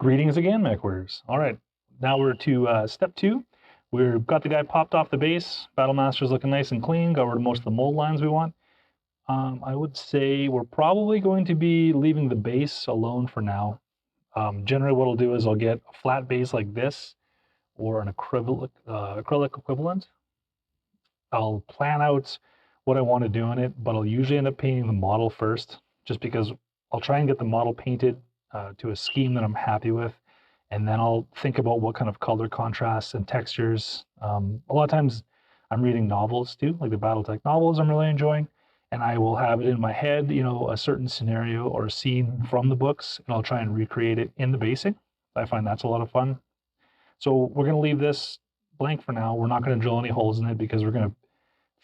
Greetings again, mech warriors. All right, now we're to step 2. We've got the guy popped off the base. BattleMaster's looking nice and clean. Got rid of most of the mold lines we want. I would say we're probably going to be leaving the base alone for now. Generally what I'll do is I'll get a flat base like this or an acrylic equivalent. I'll plan out what I want to do in it, but I'll usually end up painting the model first, just because I'll try and get the model painted to a scheme that I'm happy with, and then I'll think about what kind of color contrasts and textures. A lot of times I'm reading novels too, like the BattleTech novels I'm really enjoying, and I will have it in my head, you know, a certain scenario or a scene from the books, and I'll try and recreate it in the basing. I find that's a lot of fun. So we're going to leave this blank for now. We're not going to drill any holes in it because we're going to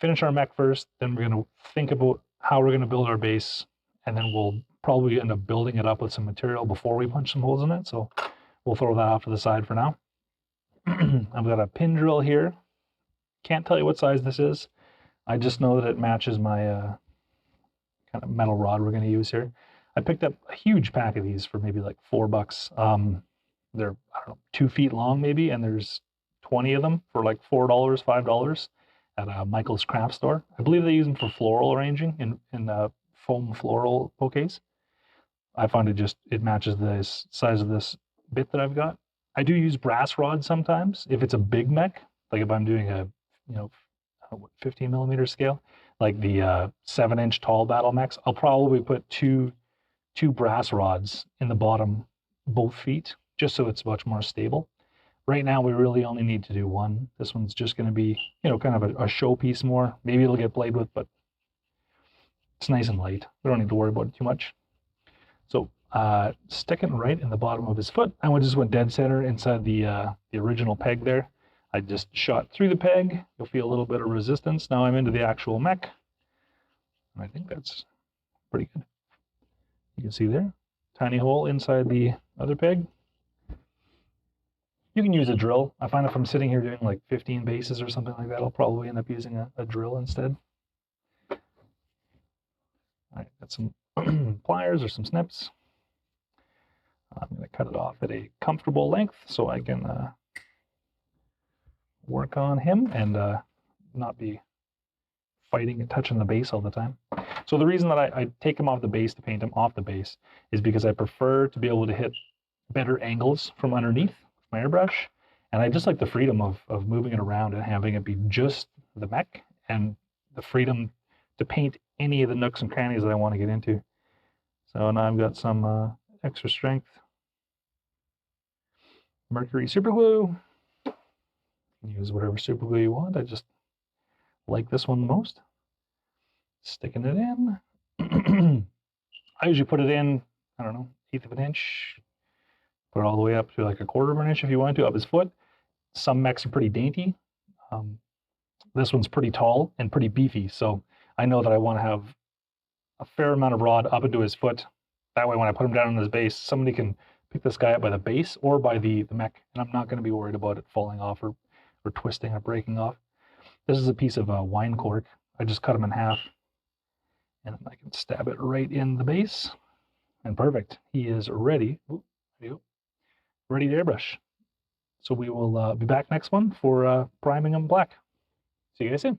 finish our mech first, then we're going to think about how we're going to build our base, and then we'll probably end up building it up with some material before we punch some holes in it. So we'll throw that off to the side for now. I've got a pin drill here. Can't tell you what size this is. I just know that it matches my kind of metal rod we're going to use here. I picked up a huge pack of these for maybe like $4. They're, I don't know, 2 feet long maybe, and there's 20 of them for like $4, $5 at a Michael's craft store. I believe they use them for floral arranging in foam floral bouquets. I find it matches the size of this bit that I've got. I do use brass rods sometimes if it's a big mech, like if I'm doing a 15 millimeter scale, like the 7-inch tall battle mechs. I'll probably put two brass rods in the bottom both feet, just so it's much more stable. Right now, we really only need to do one. This one's just going to be, kind of a showpiece more. Maybe it'll get played with, but it's nice and light. We don't need to worry about it too much. So sticking right in the bottom of his foot, I just went dead center inside the original peg there. I just shot through the peg. You'll feel a little bit of resistance. Now I'm into the actual mech. And I think that's pretty good. You can see there, tiny hole inside the other peg. You can use a drill. I find if I'm sitting here doing like 15 bases or something like that, I'll probably end up using a drill instead. All right, got some pliers or some snips. I'm going to cut it off at a comfortable length so I can work on him and not be fighting and touching the base all the time. So the reason that I take him off the base to paint him off the base is because I prefer to be able to hit better angles from underneath my airbrush, and I just like the freedom of moving it around and having it be just the mech and the freedom to paint any of the nooks and crannies that I want to get into. So now I've got some extra strength mercury super glue. You can use whatever super glue you want. I just like this one the most. Sticking it in. I usually put it in, I don't know, 1/8 of an inch. Put it all the way up to like 1/4 of an inch if you want to, up his foot. Some mechs are pretty dainty. This one's pretty tall and pretty beefy, so I know that I want to have a fair amount of rod up into his foot. That way when I put him down on his base, somebody can pick this guy up by the base or by the mech, and I'm not going to be worried about it falling off or twisting or breaking off. This is a piece of wine cork. I just cut him in half, and I can stab it right in the base, and perfect. He is ready. Ooh, there you go. Ready to airbrush. So we will be back next one for priming him black. See you guys soon.